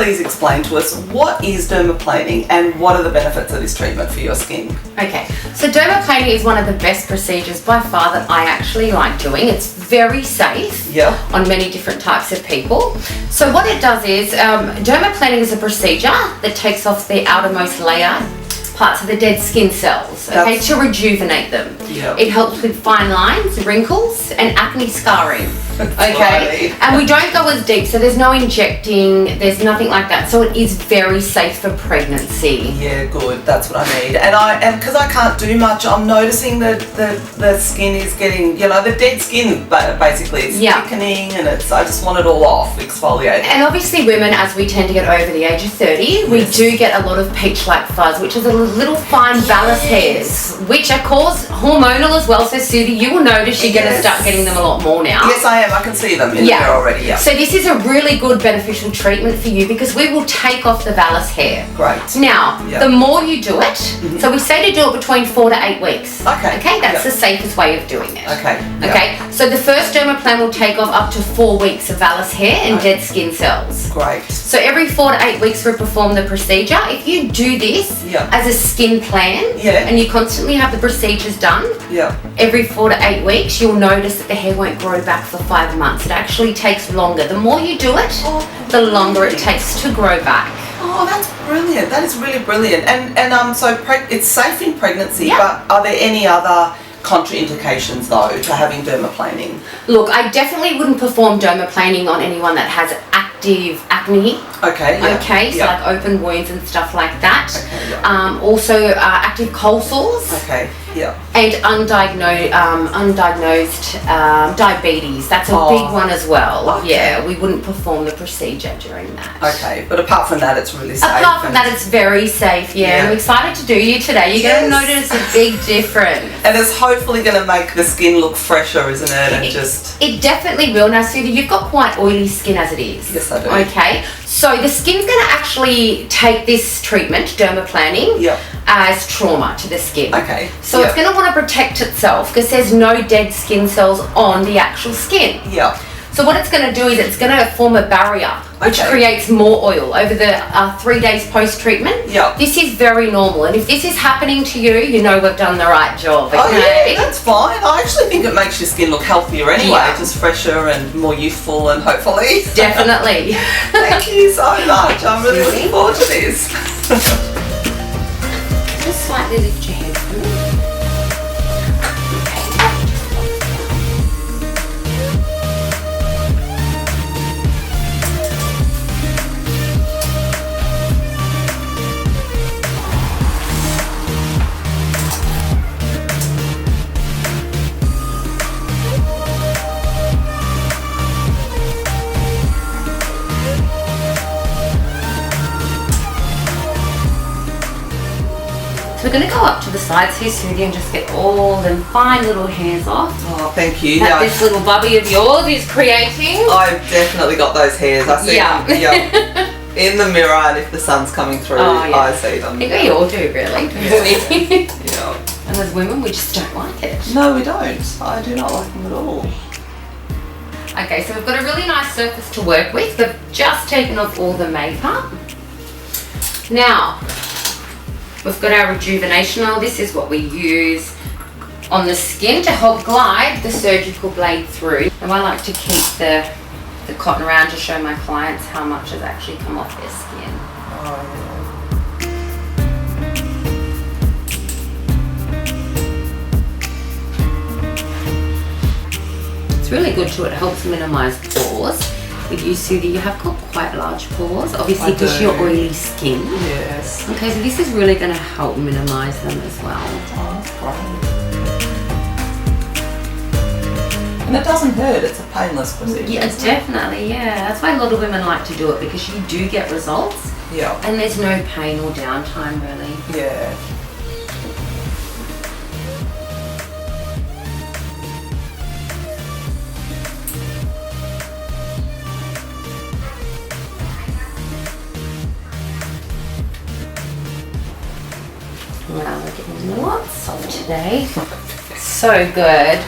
please explain to us what is dermaplaning and what are the benefits of this treatment for your skin? Okay, so dermaplaning is one of the best procedures by far that I actually like doing. It's very safe on many different types of people. So what it does is, dermaplaning is a procedure that takes off the outermost layer parts of the dead skin cells, okay, to rejuvenate them. It helps with fine lines, wrinkles, and acne scarring. Okay, and we don't go as deep, so there's no injecting, there's nothing like that, so it is very safe for pregnancy. Yeah, good, that's what I need. And because I can't do much, I'm noticing that the skin is getting, you know, the dead skin basically is thickening, and I just want it all off, exfoliated. And obviously women, as we tend to get over the age of 30, we do get a lot of peach-like fuzz, which is a little fine vellus hairs, which are caused hormonal as well. So Suvi, you will notice you're going to start getting them a lot more now. Yes, I am. I can see them in there already. So this is a really good beneficial treatment for you because we will take off the vellus hair. Great. Now, the more you do it, so we say to do it between 4 to 8 weeks. Okay. Okay, that's the safest way of doing it. Okay. Okay, so the first dermaplan will take off up to 4 weeks of vellus hair and dead skin cells. Great. So every 4 to 8 weeks we perform the procedure. If you do this as a skin plan and you constantly have the procedures done every 4 to 8 weeks, you'll notice that the hair won't grow back for 5 months. It actually takes longer. The more you do it, the longer it takes to grow back. Oh, that's brilliant. That is really brilliant. And so it's safe in pregnancy, but are there any other contraindications though to having dermaplaning? Look, I definitely wouldn't perform dermaplaning on anyone that has active acne. Okay, so like open wounds and stuff like that. Also active cold sores. And undiagnosed diabetes. That's a big one as well. Yeah, we wouldn't perform the procedure during that. Okay, but apart from that, it's really safe. Apart from that, it's very safe. Yeah, I'm excited to do you today. You're going to notice a big difference. And it's hopefully going to make the skin look fresher, isn't it? And it definitely will. Now, Suvi, you've got quite oily skin as it is. Yes, I do. Okay, so the skin's going to actually take this treatment, dermaplaning, as trauma to the skin. Okay. So it's going to want to protect itself because there's no dead skin cells on the actual skin. So what it's going to do is it's going to form a barrier which creates more oil over the 3 days post-treatment. This is very normal, and if this is happening to you, you know we've done the right job. Okay? Oh yeah, that's fine. I actually think it makes your skin look healthier anyway, just fresher and more youthful, and hopefully. Definitely. Thank you so much. I'm really looking forward to this. Just slightly lift your head for me. So we're going to go up to the sides here, Suvi, and just get all them fine little hairs off. Oh, thank you. That this little bubby of yours is creating. I've definitely got those hairs. I see them in the mirror, and if the sun's coming through, I see them. I think we all do, really. And as women, we just don't like it. No, we don't. I do not like them at all. Okay, so we've got a really nice surface to work with. We've just taken off all the makeup. Now, we've got our rejuvenation oil. This is what we use on the skin to help glide the surgical blade through. And I like to keep the cotton around to show my clients how much has actually come off their skin. It's really good too. It helps minimize pores. With you, Suvi, you have got quite large pores, obviously because you're oily skin. Yes. Okay, so this is really going to help minimize them as well. Oh, that's great. And it doesn't hurt, it's a painless procedure. Yeah, definitely, That's why a lot of women like to do it, because you do get results. Yeah. And there's no pain or downtime, really. Yeah. Wow, we're getting lots of today. So good.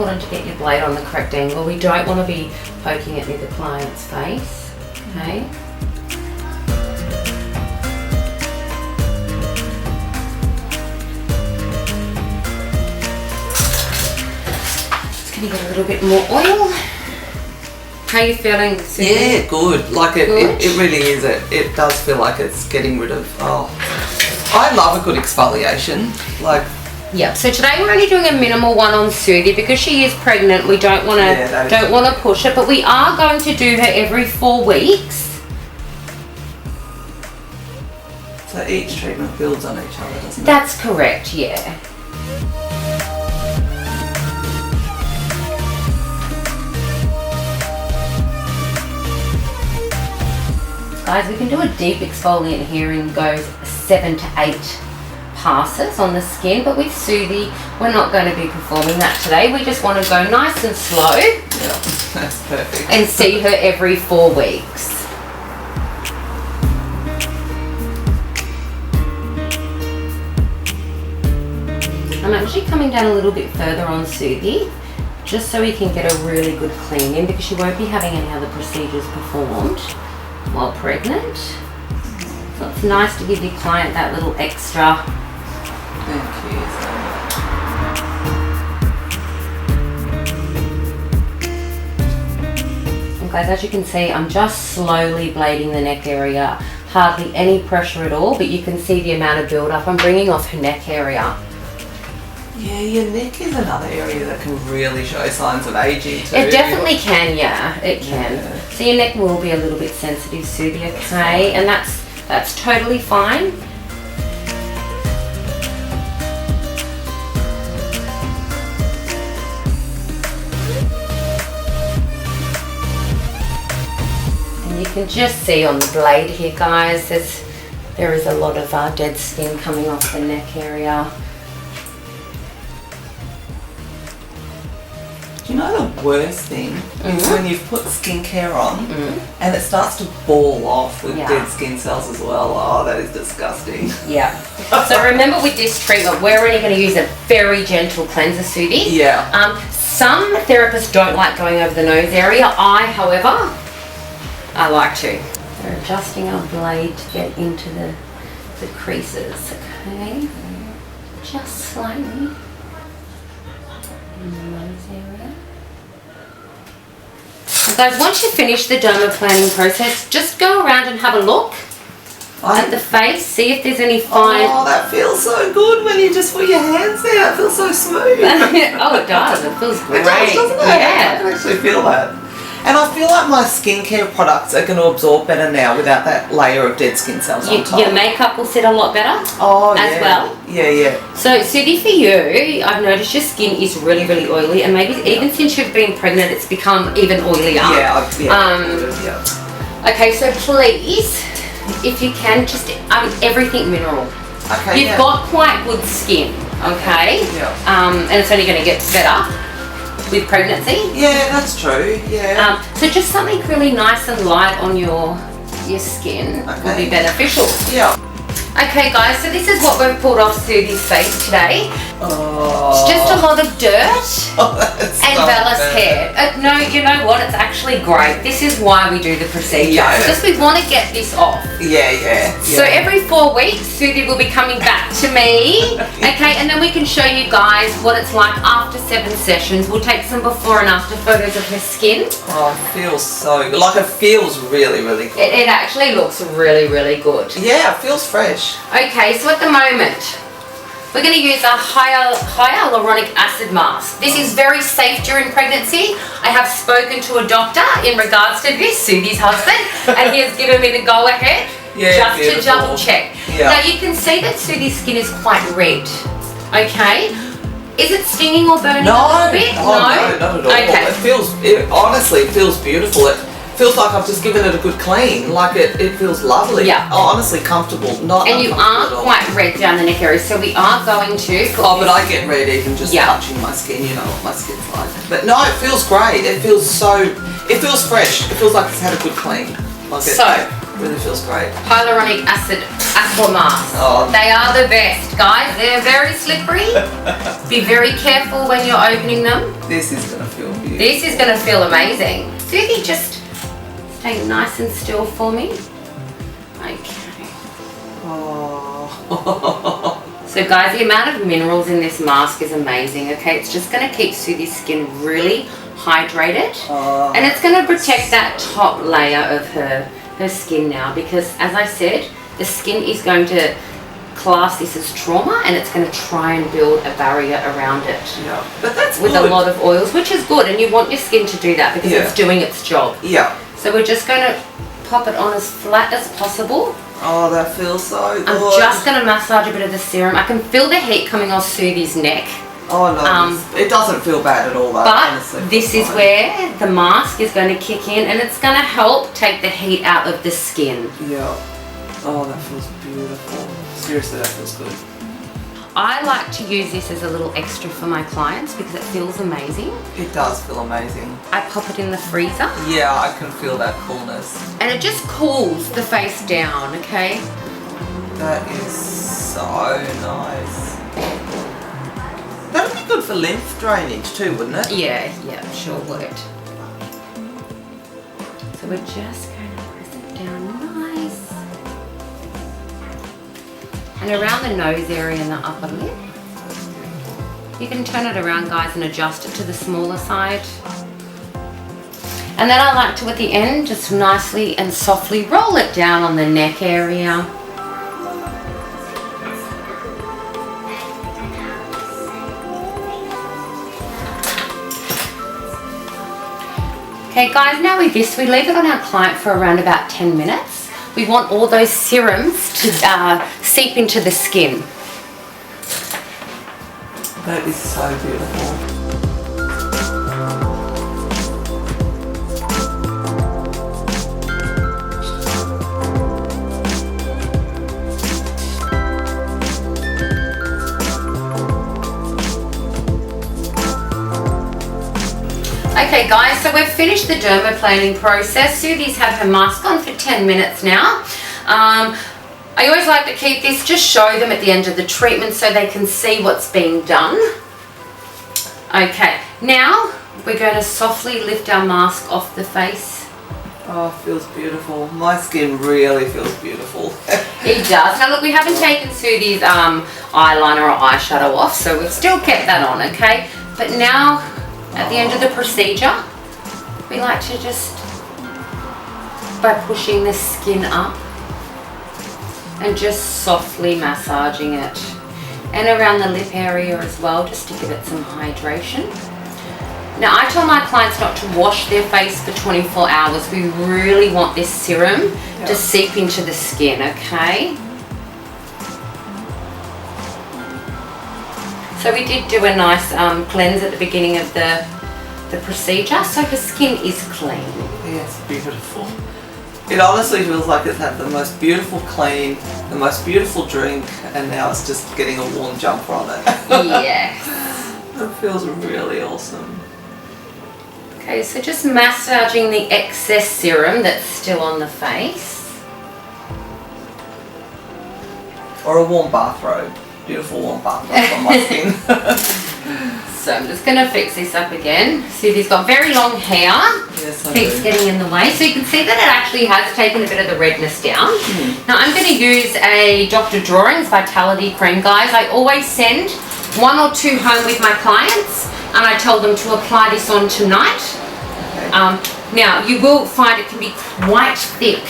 important to get your blade on the correct angle. We don't want to be poking it near the client's face. Okay. Just going to get a little bit more oil. How are you feeling, Suvi? Yeah, good. Like it really is. It does feel like it's getting rid of. Oh, I love a good exfoliation. Like. Yeah. So today we're only doing a minimal one on Suvi because she is pregnant. We don't want to push it, but we are going to do her every 4 weeks. So each treatment builds on each other, doesn't it? That's correct. Yeah. Guys, we can do a deep exfoliant here and goes 7 to 8 passes on the skin, but with Suvi, we're not going to be performing that today. We just want to go nice and slow. Yeah, that's perfect. And see her every 4 weeks. I'm actually coming down a little bit further on Suvi, just so we can get a really good clean in, because she won't be having any other procedures performed while pregnant. So it's nice to give your client that little extra. Thank you. And guys, as you can see, I'm just slowly blading the neck area. Hardly any pressure at all, but you can see the amount of build-up. I'm bringing off her neck area. Yeah, your neck is another area that can really show signs of aging too. It definitely can, yeah, it can. Yeah. So your neck will be a little bit sensitive, Suvi, okay? And that's totally fine. And you can just see on the blade here, guys, there is a lot of dead skin coming off the neck area. You know the worst thing is when you've put skincare on and it starts to ball off with dead skin cells as well. Oh, that is disgusting. Yeah. So remember, with this treatment, we're only going to use a very gentle cleanser, Suvi. Yeah. Some therapists don't like going over the nose area. However, I like to. We're adjusting our blade to get into the creases, okay? Just slightly. In the nose area. And guys, once you finish the dermaplaning process, just go around and have a look at the face, see if there's any fine. Oh, that feels so good when you just put your hands there. It feels so smooth. Oh, it does. It feels great. It does, doesn't it? Yeah. I can actually feel that. And I feel like my skincare products are going to absorb better now without that layer of dead skin cells on top. Your makeup will sit a lot better as well. Yeah, yeah. So, Suvi, for you, I've noticed your skin is really, really oily, and maybe even since you've been pregnant, it's become even oilier. Yeah. Okay, so please, if you can, just everything mineral. Okay. You've got quite good skin, okay? Yeah. And it's only going to get better with pregnancy. Yeah, that's true. Yeah. So just something really nice and light on your skin will be beneficial. Yeah. Okay, guys, so this is what we've pulled off Suvi's face today. Oh. It's just a lot of dirt and so vellus hair. No, you know what? It's actually great. This is why we do the procedure. Yeah. It's just we want to get this off. Yeah. So every 4 weeks, Suvi will be coming back to me. Okay, and then we can show you guys what it's like after 7 sessions. We'll take some before and after photos of her skin. Oh, it feels so good. Like, it feels really, really good. It actually looks really, really good. Yeah, it feels fresh. Okay, so at the moment, we're going to use a hyaluronic acid mask. This is very safe during pregnancy. I have spoken to a doctor in regards to this, Suvi's husband, and he has given me the go-ahead just to double check. Yeah. Now you can see that Suvi's skin is quite red, okay? Is it stinging or burning a little bit? No, not at all. Okay. It honestly feels beautiful. It feels like I've just given it a good clean. Like it feels lovely. Yeah. Honestly comfortable. Not and you are quite red down the neck area, so we are going to. But I get red even just touching my skin. You know what my skin's like. But no, it feels great. It feels fresh. It feels like it's had a good clean. Really feels great. Hyaluronic acid aqua mask. Oh. They are the best, guys. They're very slippery. Be very careful when you're opening them. This is going to feel beautiful. This is going to feel amazing. Suvi, just stay nice and still for me. Okay. Oh. So guys, the amount of minerals in this mask is amazing, okay? It's just going to keep Suvi's skin really hydrated. Oh. And it's going to protect that top layer of her skin now, because as I said, the skin is going to class this as trauma, and it's going to try and build a barrier around it. Yeah, but that's with good. a lot of oils, which is good, and you want your skin to do that because it's doing its job. Yeah. So we're just going to pop it on as flat as possible. Oh, that feels so good. I'm just going to massage a bit of the serum. I can feel the heat coming off Suvi's neck. Oh no, it doesn't feel bad at all though. But honestly, this is where the mask is going to kick in, and it's going to help take the heat out of the skin. Yeah. Oh, that feels beautiful. Seriously, that feels good. I like to use this as a little extra for my clients because it feels amazing. It does feel amazing. I pop it in the freezer. Yeah, I can feel that coolness. And it just cools the face down, okay? That is so nice. That would be good for lymph drainage too, wouldn't it? Yeah, sure would. So we're just going to press it down nice. And around the nose area and the upper lip. You can turn it around, guys, and adjust it to the smaller side. And then I like to, at the end, just nicely and softly roll it down on the neck area. Okay guys, now with this, we leave it on our client for around about 10 minutes. We want all those serums to seep into the skin. That is so beautiful. Okay guys, so we've finished the dermaplaning process. Suvi's had her mask on for 10 minutes now. I always like to keep this, just show them at the end of the treatment so they can see what's being done. Okay, now we're going to softly lift our mask off the face. Oh, it feels beautiful. My skin really feels beautiful. It does. Now look, we haven't taken Suvi's eyeliner or eyeshadow off, so we've still kept that on, okay? But now, at the end of the procedure, we like to just, by pushing the skin up and just softly massaging it, and around the lip area as well, just to give it some hydration. Now I tell my clients not to wash their face for 24 hours. We really want this serum to seep into the skin, okay? So we did do a nice cleanse at the beginning of the procedure, so the skin is clean. Yes, beautiful. It honestly feels like it's had the most beautiful clean, the most beautiful drink, and now it's just getting a warm jump from it. Yes. It feels really awesome. Okay, so just massaging the excess serum that's still on the face. Or a warm bathrobe. Beautiful warm bathrobe on my skin. So I'm just going to fix this up again. Suvi's got very long hair. Yes, I Keeps do. getting in the way. So you can see that it actually has taken a bit of the redness down. Now I'm going to use a Dr. Drawings Vitality Cream, guys. I always send 1 or 2 home with my clients, and I tell them to apply this on tonight. Okay. Now you will find it can be quite thick.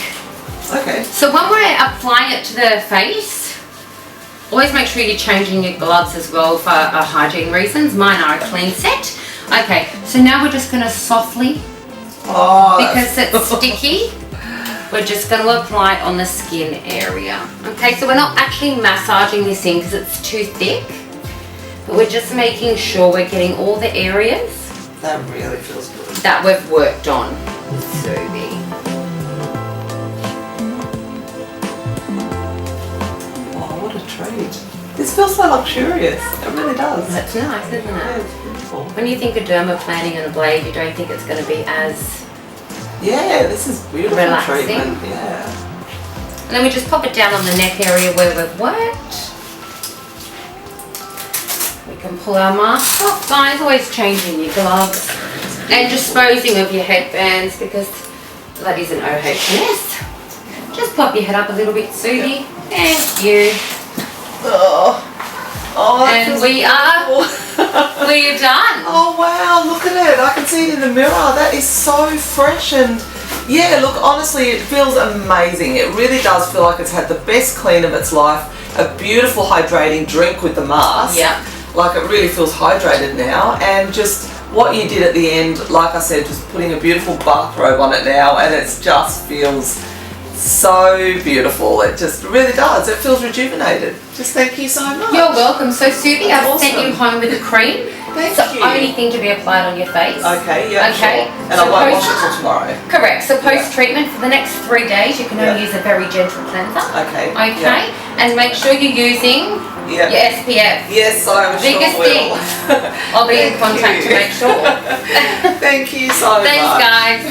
Okay. So when we're applying it to the face, always make sure you're changing your gloves as well for hygiene reasons. Mine are a clean set. Okay, so now we're just going to softly, because it's sticky, we're just going to apply it on the skin area. Okay, so we're not actually massaging this in because it's too thick, but we're just making sure we're getting all the areas That really feels good. that we've worked on with Suvi. This feels so luxurious. It really does. That's nice, isn't it? Yeah, it's beautiful. When you think of dermaplaning and a blade, you don't think it's going to be as Yeah, this is beautiful relaxing. treatment. Yeah. And then we just pop it down on the neck area where we've worked. We can pull our mask off, guys. Always changing your gloves and disposing of your headbands because that is an OHS. Just pop your head up a little bit, Suvi. Thank you. And we are done. Oh wow, look at it. I can see it in the mirror. That is so fresh and yeah, look, honestly, it feels amazing. It really does feel like it's had the best clean of its life. A beautiful hydrating drink with the mask. Yeah. Like it really feels hydrated now, and just what you did at the end, like I said, just putting a beautiful bathrobe on it now, and it just feels so beautiful. It just really does. It feels rejuvenated. Just thank you so much. You're welcome. So Suvi, I've awesome. sent you home with a cream. Thank it's you. the only thing to be applied on your face. Okay, yeah, okay. Sure. And so I won't wash it till tomorrow. Correct. So post-treatment for the next 3 days, you can only use a very gentle cleanser. Okay. Okay. And make sure you're using your SPF. Yes, I Biggest sure will. thing. I'll be in contact to make sure. Thank you so much. Thanks, guys.